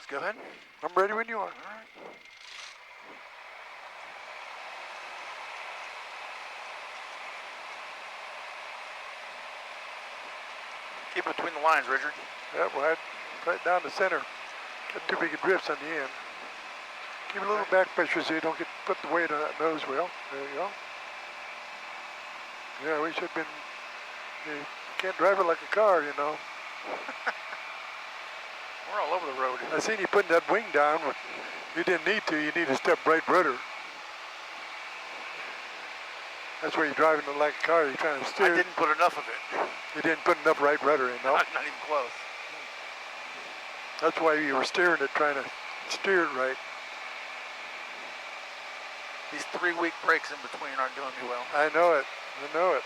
Let's go ahead. I'm ready when you are. All right. Keep it between the lines, Richard. Yep, right down the center. Got too big of drifts on the end. Keep a little back pressure so you don't put the weight on that nose wheel. There you go. Yeah, we should have been, you can't drive it like a car, you know. We're all over the road. I seen you putting that wing down. You didn't need to. You need a step right rudder. That's where you're driving it like a car. You're trying to steer. I didn't put enough of it. You didn't put enough right rudder in, no? Not even close. That's why you were steering it, trying to steer it right. These 3-week breaks in between aren't doing me well. I know it. I know it.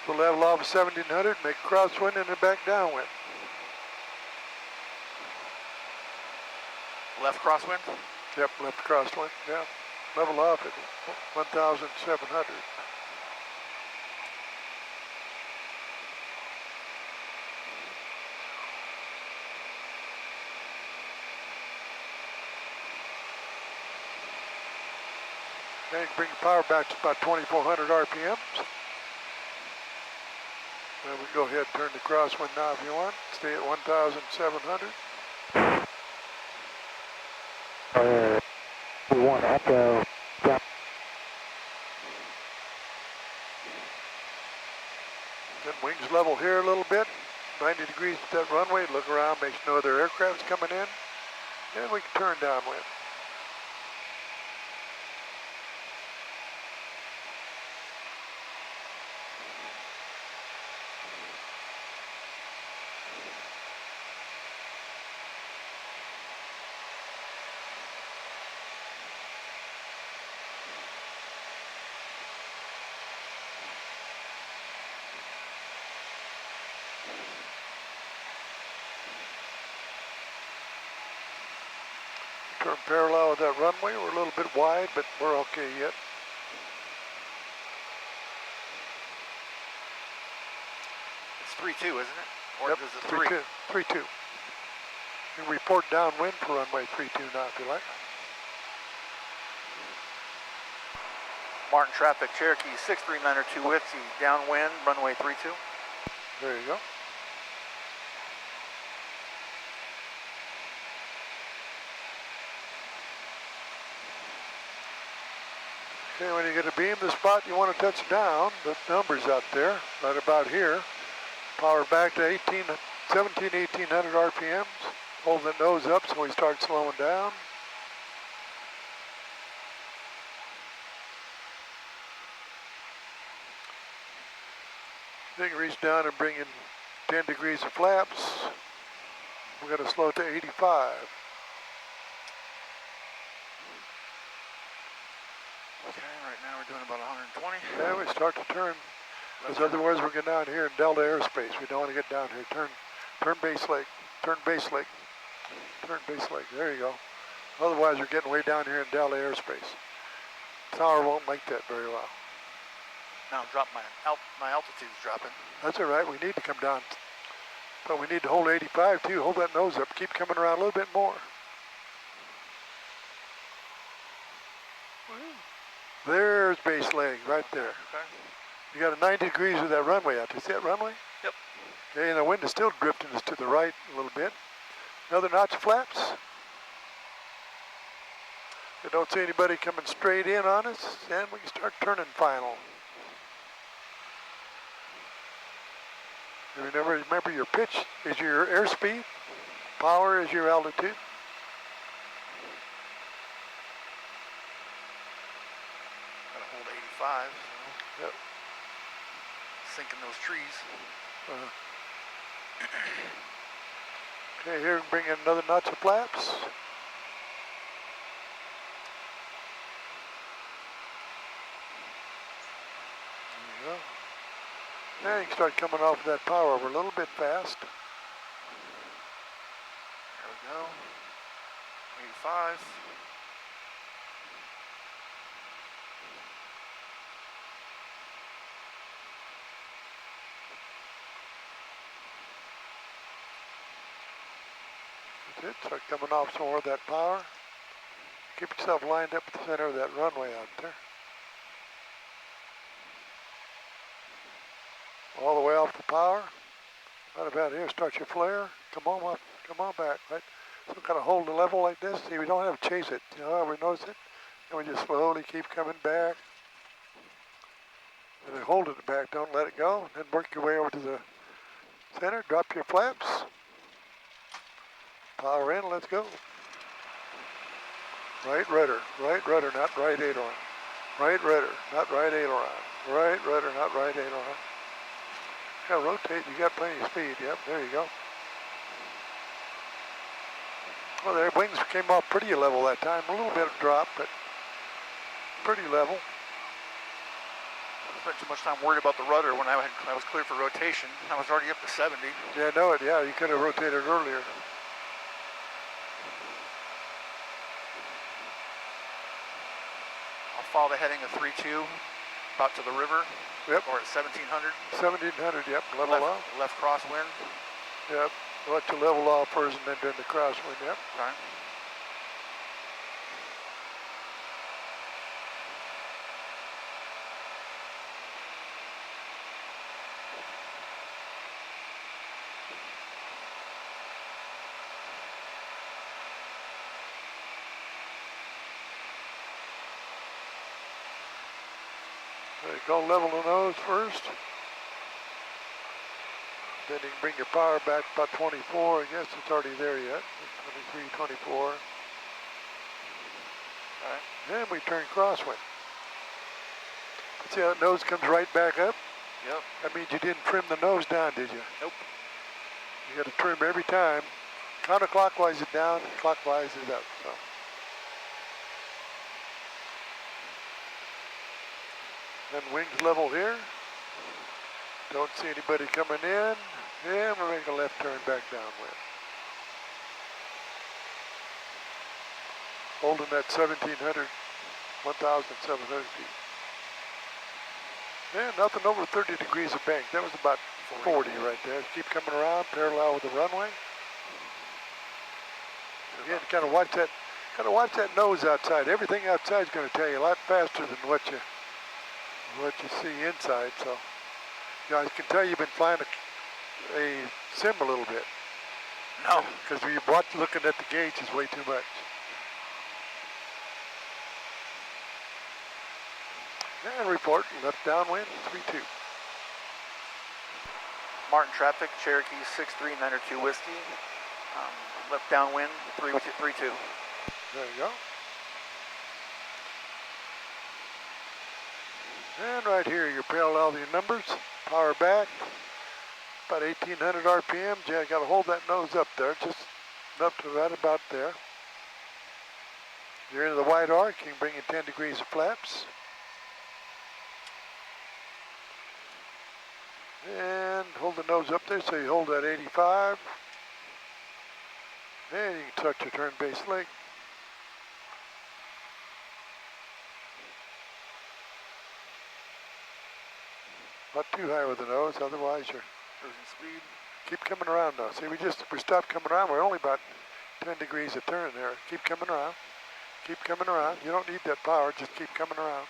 So level off 1700, make a crosswind and then back downwind. Left crosswind? Yep, left crosswind, yeah. Level off at 1,700. Then you can bring the power back to about 2,400 RPMs. Then we can go ahead and turn the crosswind now if you want. Stay at 1,700. We want echo. Jump. Then wings level here a little bit. 90 degrees to that runway. Look around, make sure no other aircraft's coming in. Then we can turn downwind. Turn parallel with that runway. We're a little bit wide, but we're okay yet. It's 3-2, isn't it? Or Yep, is it 3? 3-2. 3-2. You can report downwind for runway 32 now if you like. Martin traffic, Cherokee 6392 Whiskey, downwind, runway 32. There you go. Okay, when you get a beam, the spot you want to touch down, the number's out there, right about here. Power back to 1800 RPMs. Hold the nose up so we start slowing down. Then you can reach down and bring in 10 degrees of flaps. We're going to slow to 85. Okay, right now we're doing about 120. Yeah, we start to turn, because otherwise we're getting down here in Delta airspace. We don't want to get down here. Turn base leg, turn base leg, turn base leg. There you go. Otherwise we're getting way down here in Delta airspace. Tower won't like that very well. Now drop my altitude's dropping. That's all right. We need to come down, but we need to hold 85 too. Hold that nose up. Keep coming around a little bit more. There's base leg right there. Okay. You got a 90 degrees with that runway out. You see that runway? Yep. Okay, and the wind is still drifting us to the right a little bit. Another notch of flaps. We don't see anybody coming straight in on us, and we can start turning final. And remember your pitch is your airspeed, power is your altitude. Gotta hold 85, so Yep. sinking those trees. Okay, here we bring in another notch of flaps. There you go. Now you can start coming off that power over a little bit fast. There we go. 85. That's it. Start coming off some more of that power. Keep yourself lined up at the center of that runway out there. All the way off the power. Right about here, start your flare. Come on up, come on back, right? So kind of hold the level like this. See, we don't have to chase it. You know how we notice it? And we just slowly keep coming back. And then hold it back, don't let it go. And then work your way over to the center, drop your flaps. Power in, let's go. Right rudder, not right aileron. Right rudder, not right aileron. Right rudder, not right aileron. Yeah, rotate, you got plenty of speed. Yep, there you go. Well, their wings came off pretty level that time. A little bit of drop, but pretty level. I spent too much time worried about the rudder when I was clear for rotation. I was already up to 70. Yeah, I know it. Yeah, you could have rotated earlier. I'll follow the heading of 32, about to the river. Yep. Or at 1700. 1700, yep, level off. Left crosswind. Yep, let you level off first and then doing the crosswind, yep. Okay. There you go, level the nose first. Then you can bring your power back about 24. I guess it's already there yet. 23, 24. All right. Then we turn crosswind. See how the nose comes right back up? Yep. That means you didn't trim the nose down, did you? Nope. You got to trim every time. Counterclockwise it down, clockwise it up. So. Then wings level here. Don't see anybody coming in. Yeah, I'm gonna make a left turn back downwind. Holding that 1,700, 1,700 feet. Yeah, nothing over 30 degrees of bank. That was about 40 right there. Keep coming around, parallel with the runway. Again, kind of watch that nose outside. Everything outside is going to tell you a lot faster than what you see inside. So, you know, I can tell you've been flying a sim a little bit. No. Because you looking at the gauge is way too much. And report, left downwind, 3-2. Martin traffic, Cherokee 6392 Whiskey. Left downwind, 3-2. There you go. And right here, you parallel your numbers, power back, about 1,800 RPM. Yeah, got to hold that nose up there, just up to right about there. You're into the wide arc, you can bring in 10 degrees of flaps. And hold the nose up there, so you hold that 85. And you can touch your turn base leg. Not too high with the nose, otherwise you're losing speed. Keep coming around now. See, we stopped coming around. We're only about 10 degrees of turn there. Keep coming around. Keep coming around. You don't need that power. Just keep coming around.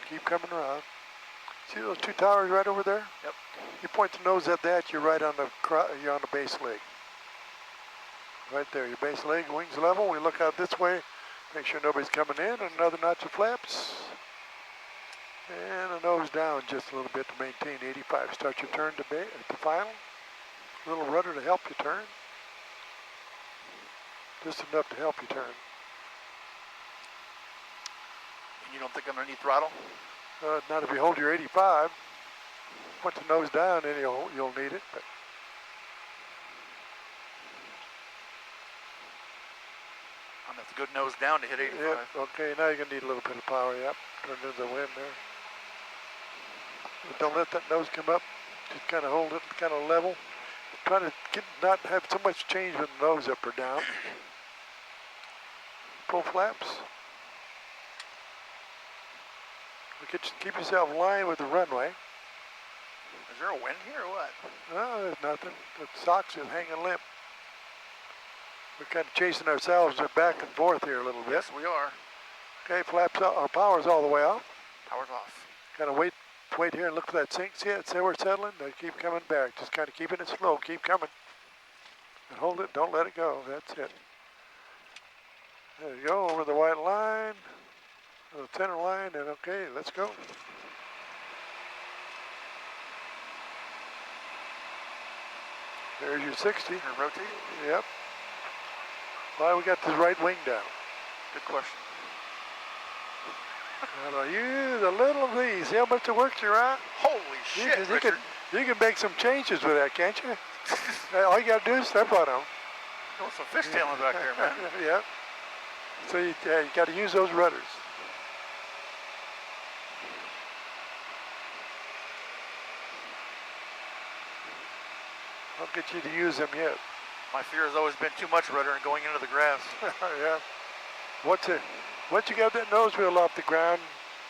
Keep coming around. See those two towers right over there? Yep. You point the nose at that, you're right on you're on the base leg. Right there, your base leg, wings level. We look out this way, make sure nobody's coming in. Another notch of flaps. And the nose down just a little bit to maintain 85. Start your turn to final. A little rudder to help you turn. Just enough to help you turn. And you don't think I'm gonna need throttle? Not if you hold your 85. Put the nose down, then you'll need it. But I'm gonna have to go nose down to hit 85. yeah, okay, now you're gonna need a little bit of power. Yep, turn into the wind there. But don't let that nose come up. Just kind of hold it kind of level. Try to not have so much change with the nose up or down. Full flaps. Keep yourself in line with the runway. Is there a wind here or what? No, there's nothing. The socks is hanging limp. We're kind of chasing ourselves back and forth here a little bit. Yes, we are. Okay, flaps out. Our power's all the way off. Power's off. Kind of wait here and look for that sink. See it? See we're settling? They keep coming back. Just kind of keeping it slow. Keep coming. And hold it. Don't let it go. That's it. There you go. Over the white line. The center line. And okay, let's go. There's your 60. And rotate. Yep. Why we got this right wing down? Good question. Now use a little of these. See how much it works you out? Holy shit, Richard. You can make some changes with that, can't you? All you got to do is step on them. Got some fishtailing back there, man. Yep. So you got to use those rudders. I'll get you to use them yet. My fear has always been too much rudder and going into the grass. Yeah. Once you got that nose wheel off the ground,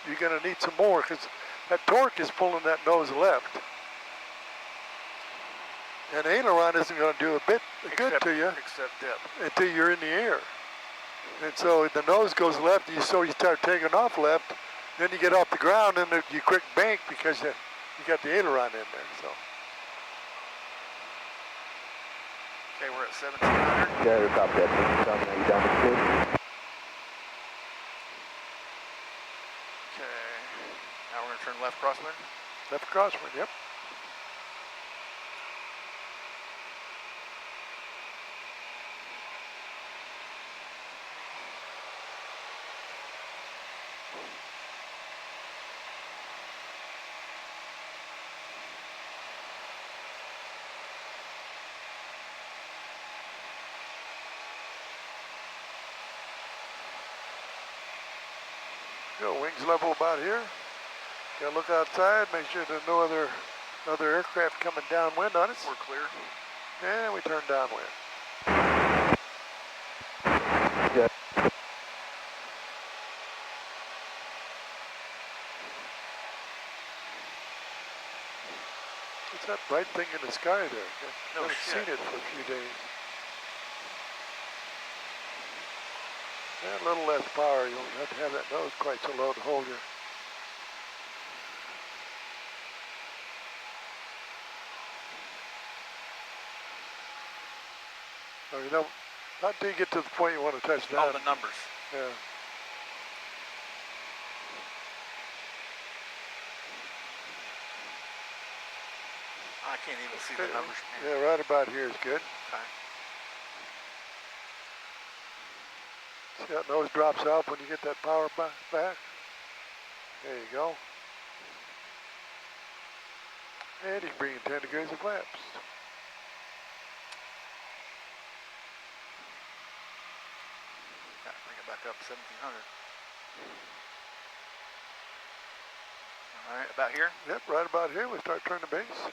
you're going to need some more because that torque is pulling that nose left. And aileron isn't going to do a bit good to you Except dip. until you're in the air. And so the nose goes left, so you start taking off left, then you get off the ground and you quick bank because you got the aileron in there. So. Okay, we're at 1700. Jared, copy that. Tell me you down the street. Okay, now we're going to turn left crosswind. Left crosswind, yep. Go, wings level about here. Gotta look outside, make sure there's no other aircraft coming downwind on us. We're clear. And we turn downwind. Yeah. What's that bright thing in the sky there? No I've shit. seen it for a few days. Yeah, a little less power. You'll have to have that nose quite so low to hold you. Oh, you know, not until you get to the point you want to touch down. Oh, the numbers. Yeah. I can't even see the numbers. Yeah, right about here is good. Okay. See how nose drops out when you get that power back? There you go. And you can bring in 10 degrees of flaps. Got to bring it back up 1700. All right, about here. Yep, right about here we start turning the base.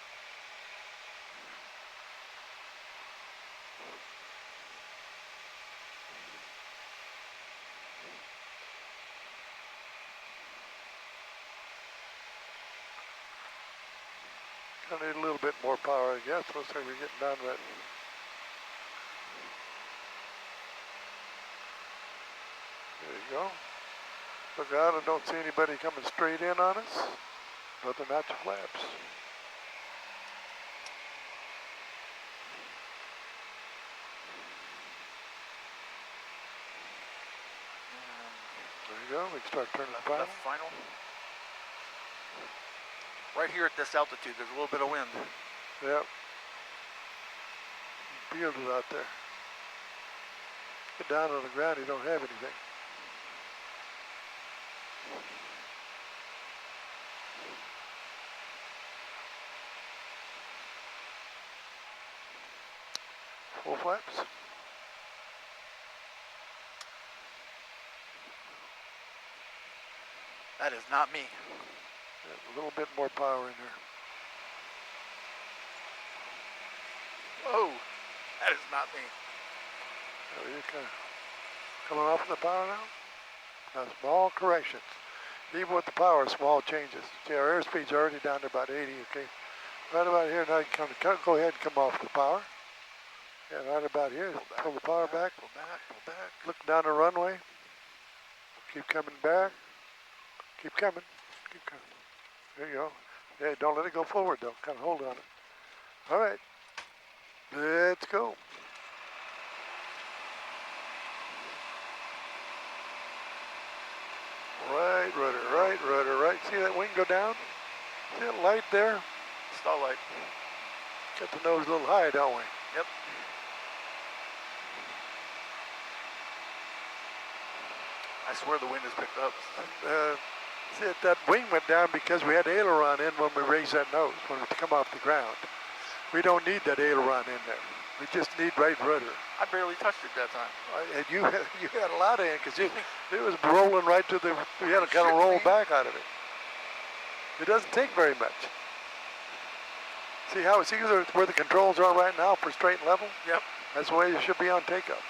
Gonna need a little bit more power, I guess. Looks like we're getting down to that. There you go. Look out, I don't see anybody coming straight in on us. Nothing at the flaps. There you go, we can start turning the final. Left final. Right here at this altitude, there's a little bit of wind. Yep. Feel it out there. Get down on the ground, you don't have anything. Full flaps. That is not me. A little bit more power in there. Whoa, that is not me. Oh, you're kind of coming off of the power now? Now, small corrections. Even with the power, small changes. See, our airspeed's already down to about 80, okay? Right about here, now you can go ahead and come off the power. Yeah, right about here, pull the power back. Pull back, pull back. Look down the runway. Keep coming back. Keep coming. Keep coming. There you go. Yeah, don't let it go forward, though. Kind of hold on it. All right. Let's go. Right rudder, right. See that wing go down? See that light there? Stall light. Got the nose a little high, don't we? Yep. I swear the wind has picked up. See, that wing went down because we had aileron in when we raised that nose, when we come off the ground. We don't need that aileron in there. We just need right rudder. I barely touched it that time. And you had a lot in because it was rolling right to the, we had to kind of roll back out of it. It doesn't take very much. See where the controls are right now for straight and level? Yep. That's the way it should be on takeoff.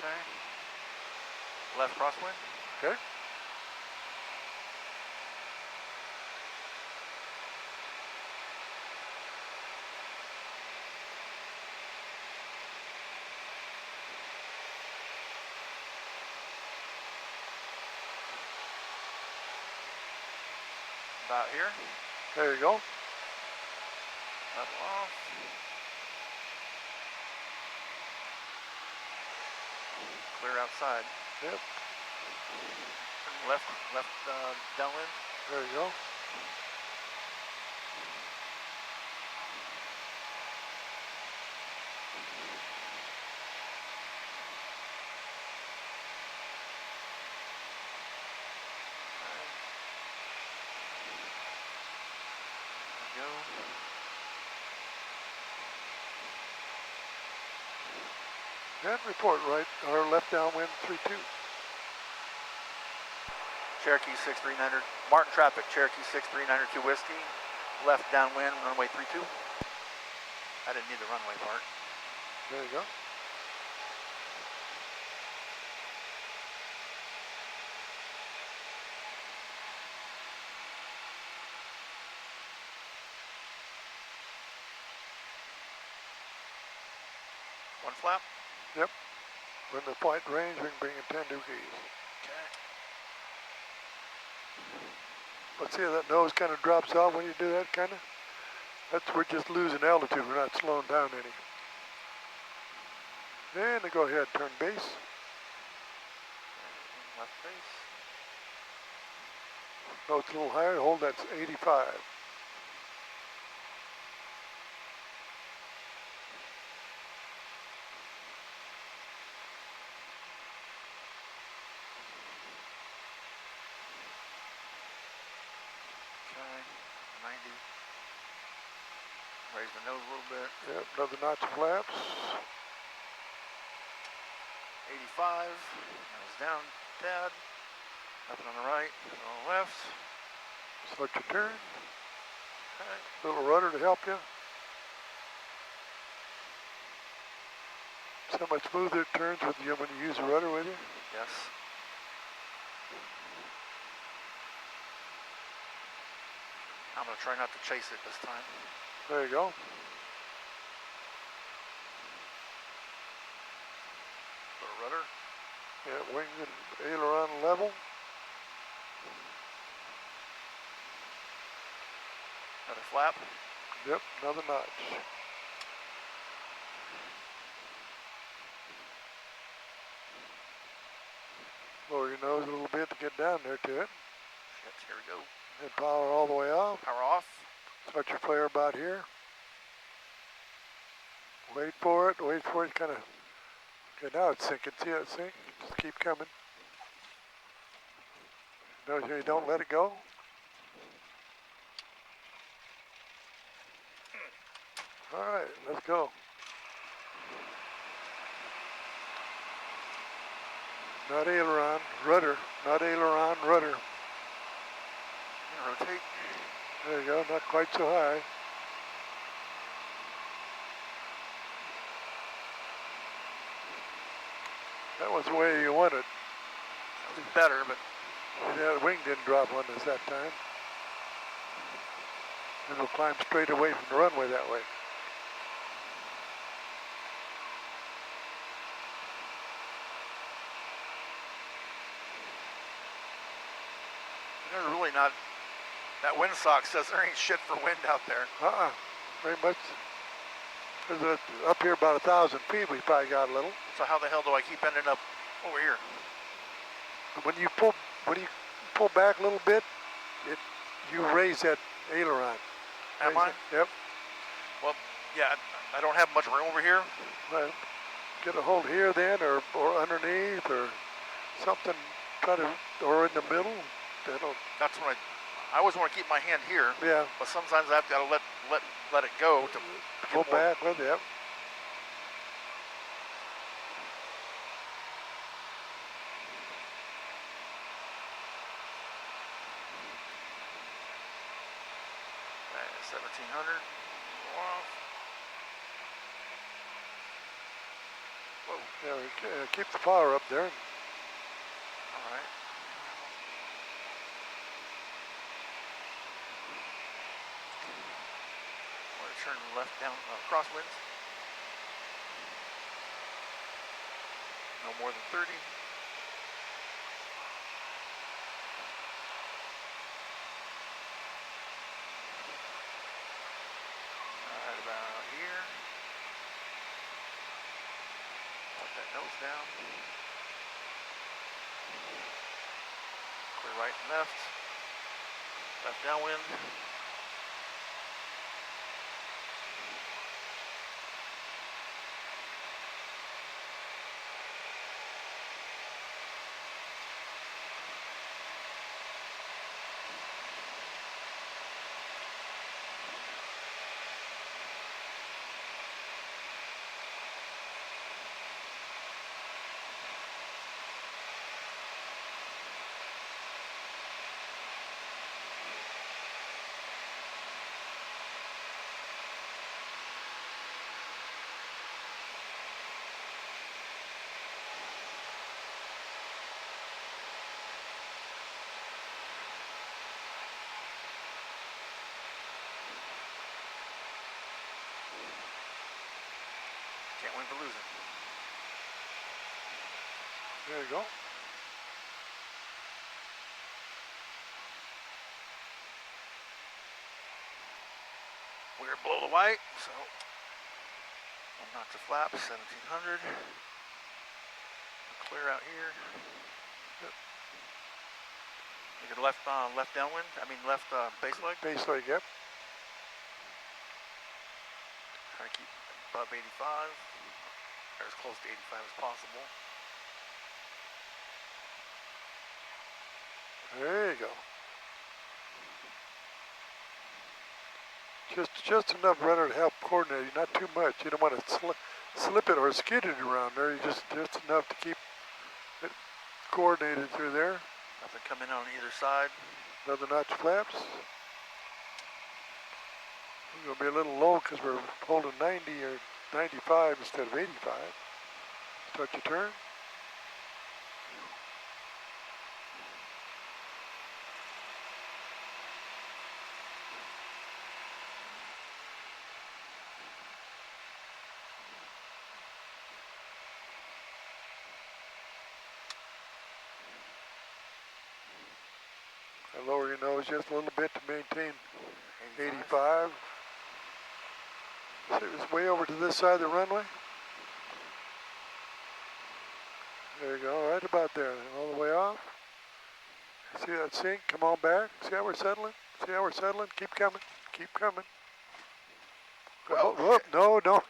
Okay. Left crosswind. Okay. About here. There you go. Level off. Clear outside. Yep. Left downwind. There you go. Go. And report right, or left downwind 32. Cherokee 6300. Martin traffic. Cherokee 6392 Whiskey. Left downwind, runway 32. I didn't need the runway part. There you go. One flap. Yep. When the point range, we can bring in 10 degrees. Okay. But see how that nose kind of drops off when you do that kind of? We're just losing altitude. We're not slowing down any. And go ahead, turn base. Left base. No, it's a little higher. Hold, that's 85. Okay. 90. Raise the nose a little bit. Yep, another notch of flaps. 85. Nose down. Tad. Nothing on the right. Nothing on the left. Start your turn. Okay. Little rudder to help you. See how much smoother it turns with you when you use the rudder with you? Yes. I'm going to try not to chase it this time. There you go. Little rudder. Yeah, wing and aileron level. Another flap. Yep, another notch. Lower your nose a little bit to get down there to it. Shit, here we go. And power all the way off. Power off. Start your flare about here. Wait for it, kind of. Okay, now it's sinking. See it sink? Just keep coming. No, you don't let it go. All right, let's go. Not aileron, rudder. Not aileron, rudder. Rotate. There you go, not quite so high. That was the way you wanted. That was better, but Yeah, the wing didn't drop on us that time. And we'll climb straight away from the runway that way. there's really not. That windsock says there ain't shit for wind out there. Very much. Up here about 1,000 feet, we probably got a little. So how the hell do I keep ending up over here? When you pull back a little bit, you raise that aileron. Am I? Yep. Well, yeah, I don't have much room over here. Well, get a hold here then, or underneath, or something. Or in the middle. That's when I always want to keep my hand here. Yeah. But sometimes I've got to let it go to pull back with it. Okay, 1700. Off. Whoa. Yeah, keep the power up there. All right. Turn left down crosswinds. No more than 30. Right about here. Let that nose down. Clear right and left. Left downwind. Can't win for losing. There you go. We're below the white, so 1 knot to flap, 1700. Clear out here. Yep. You get left downwind. Left base leg. Base leg, yep. Try to keep above 85, or as close to 85 as possible. There you go. Just enough rudder to help coordinate you, not too much. You don't want to slip it or skid it around there. You just enough to keep it coordinated through there. Nothing coming on either side. Another notch flaps. We're going to be a little low because we're holding 90 or 95 instead of 85. Start your turn. And lower your nose just a little bit to maintain 85. So it was way over to this side of the runway. There you go, right about there, all the way off. See that sink? Come on back. See how we're settling? See how we're settling? Keep coming. Keep coming. Whoa, Whoop, no, don't.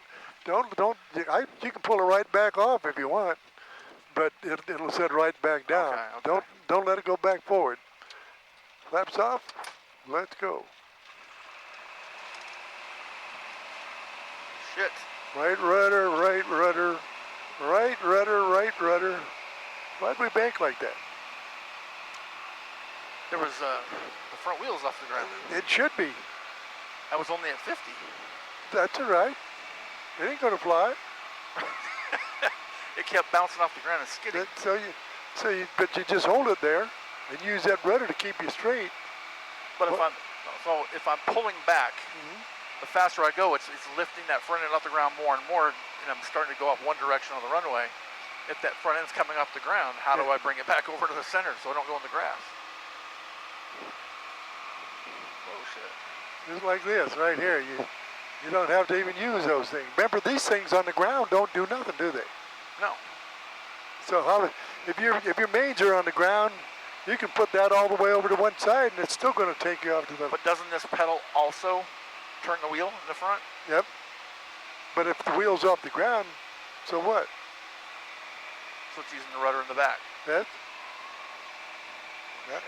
You can pull it right back off if you want, but it'll set right back down. Okay. Don't let it go back forward. Flaps off. Let's go. Shit. Right rudder, right rudder, right rudder, right rudder. Why'd we bank like that? There was the front wheels off the ground. It should be. I was only at 50. That's all right. It ain't gonna fly. It kept bouncing off the ground and skidding. But you just hold it there and use that rudder to keep you straight. But if I'm pulling back, the faster I go, it's lifting that front end off the ground more and more, and I'm starting to go up one direction on the runway. If that front end's coming off the ground, how do I bring it back over to the center so I don't go in the grass? Oh shit. Just like this right here. You don't have to even use those things. Remember, these things on the ground don't do nothing, do they? No. So if your mains are on the ground, you can put that all the way over to one side, and it's still going to take you off to the. But doesn't this pedal also turn the wheel in the front? Yep. But if the wheel's off the ground, so what? So it's using the rudder in the back. That. Yeah.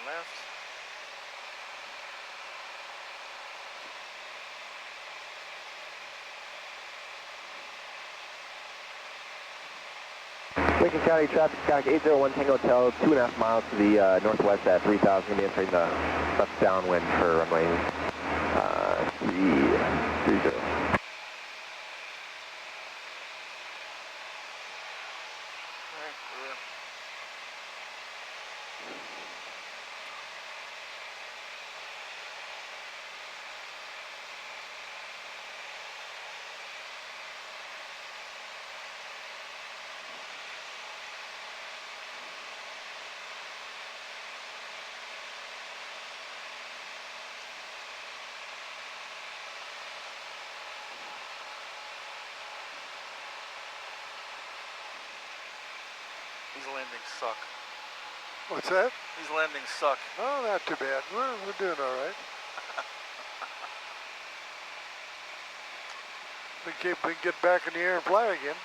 Left. Lincoln County traffic, Skyhawk 801 Tango Hotel, 2.5 miles to the northwest at 3000. Going to be entering the left downwind for runway 330. These landings suck. What's that? These landings suck. Oh, not too bad. We're doing all right. we can get back in the air and fly again.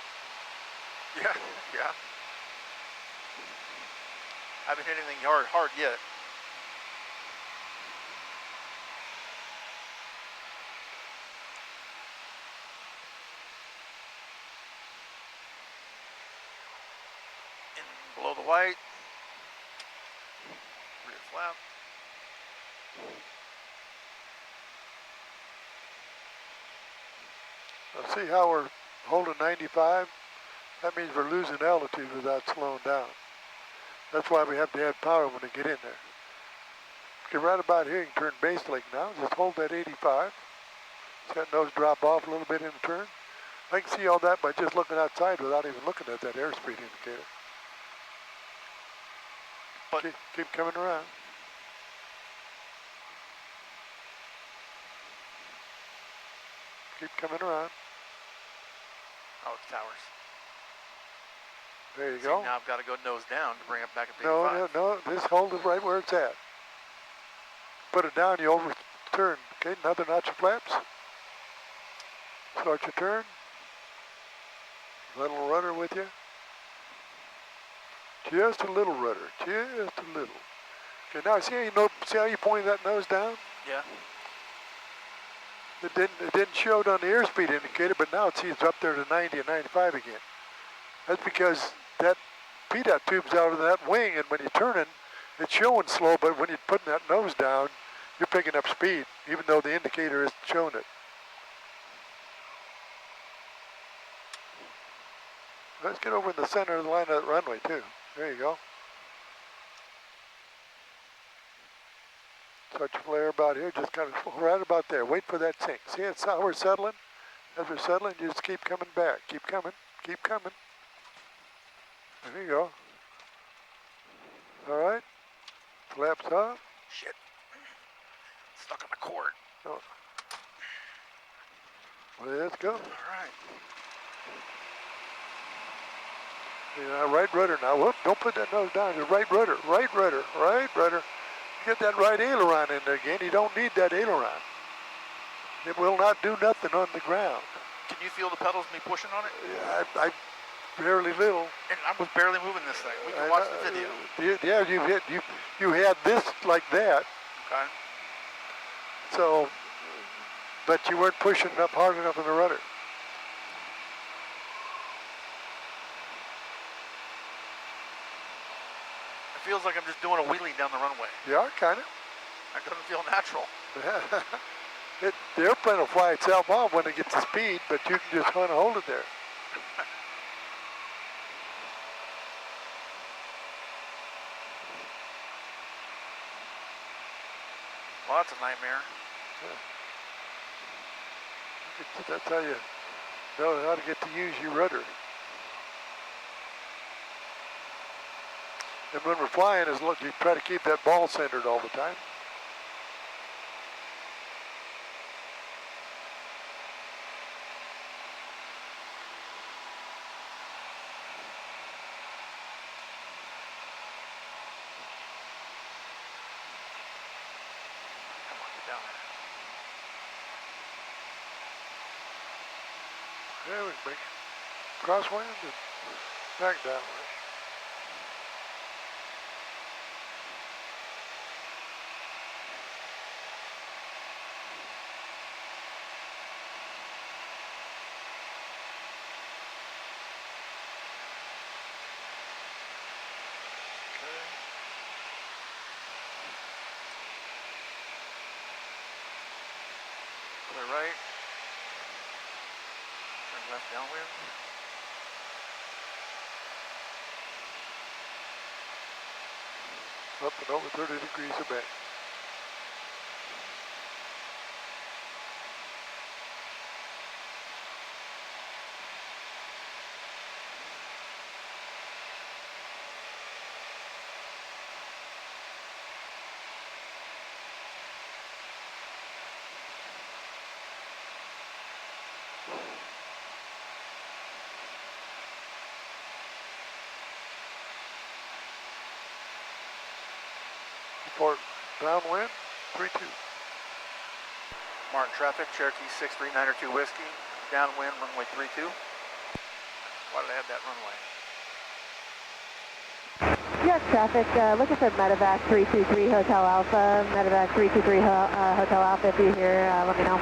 Yeah, yeah. Haven't hit anything hard yet. In below the white. Rear flap. Now see how we're holding 95? That means we're losing altitude without slowing down. That's why we have to have power when we get in there. Get right about here, you can turn base leg now. Just hold that 85. See that nose drop off a little bit in the turn? I can see all that by just looking outside without even looking at that airspeed indicator. But keep coming around. Keep coming around. oh, it's towers. There you See, go. now I've got to go nose down to bring it back up to No, 85. no, just hold it right where it's at. Put it down, you overturn. Okay, another notch of flaps. Start your turn. Little rudder with you. Just a little rudder, just a little. Okay, now see how you pointed that nose down? Yeah. It didn't show it on the airspeed indicator, but now it's up there to 90 and 95 again. That's because that PDOT tube's out of that wing, and when you're turning, it's showing slow, but when you're putting that nose down, you're picking up speed, even though the indicator isn't showing it. Let's get over in the center of the line of that runway, too. There you go. Start to flare about here, just kind of right about there. Wait for that sink. See it's how we're settling? As we're settling, you just keep coming back. Keep coming, keep coming. There you go. All right. Flaps up. Shit. Stuck on the cord. Oh. Well, let's go. All right. Yeah, right rudder now. Whoop, don't put that nose down. Just right rudder, right rudder, right rudder. Get that right aileron in there again. You don't need that aileron. It will not do nothing on the ground. Can you feel the pedals me pushing on it? Yeah, I barely little. And I was barely moving this thing. We can watch the video. Yeah, you had this like that. Okay. So, but you weren't pushing up hard enough on the rudder. It feels like I'm just doing a wheelie down the runway. Yeah, kind of. That doesn't feel natural. The airplane will fly itself off when it gets to speed, but you can just kind of hold it there. Well, that's a nightmare. Yeah. That's how you know how to get to use your rudder. And when we're flying, you try to keep that ball centered all the time. Come on, get down there. Yeah, we can bring it crosswind and back downwind. Clear right. Turn left downwind. Up and over 30 degrees of bank. Report downwind, 3-2. Martin traffic, Cherokee 63902 Whiskey. Downwind, runway 32. Why did I have that runway? Yes, traffic, looking for medevac 323 Hotel Alpha. Medevac 323 Hotel Alpha, if you're here, let me know.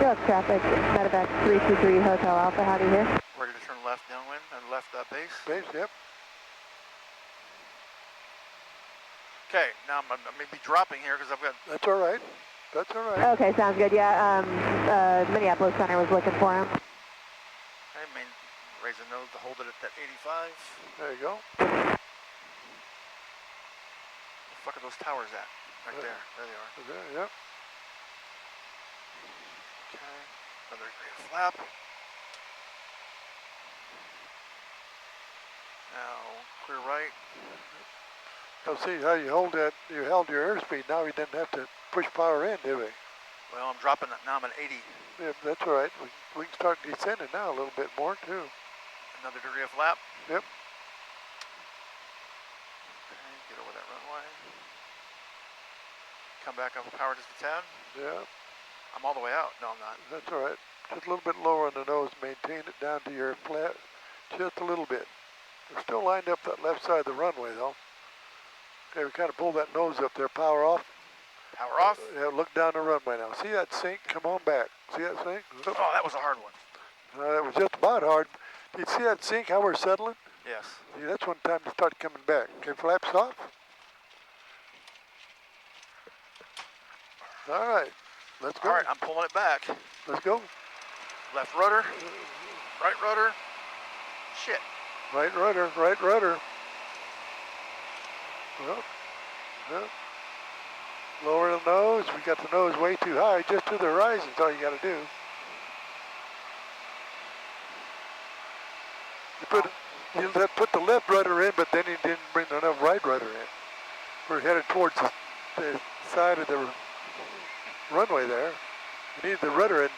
Yes, traffic, medevac 323 Hotel Alpha, how do you hear? Ready to turn left downwind and left base. Base, yep. Okay, now I may be dropping here because I've got... That's all right. That's all right. Okay, sounds good, yeah, Minneapolis Center was looking for him. I may raise a nose to hold it at that 85. There you go. Where the fuck are those towers at? Right there. There they are. There, yep. Okay, another degree of flap. Now, clear right. Now see how you hold that, you held your airspeed, now we didn't have to push power in, did we? Well, I'm dropping it now. I'm at 80. Yeah, that's all right. We can start descending now a little bit more too. Another degree of flap. Yep. Okay, get over that runway. Come back up with power just a tad. Yeah, I'm all the way out. No, I'm not. that's all right. Just a little bit lower on the nose. Maintain it down to your flat, just a little bit. We're still lined up that left side of the runway though. Okay, we kind of pull that nose up there. Power off. Power off. Yeah, look down the runway now. See that sink? Come on back. See that sink? Look. Oh, that was a hard one. That was just about hard. You see that sink, how we're settling? Yes. See, that's one time to start coming back. Okay, flaps off. All right. Let's go. All right, I'm pulling it back. Let's go. Left rudder, right rudder. Shit. Right rudder, right rudder. Well, well. Lower the nose. We got the nose way too high. Just to the horizon is all you got to do. You put the left rudder in, but then you didn't bring enough right rudder in. We're headed towards the side of the runway there. You need the rudder in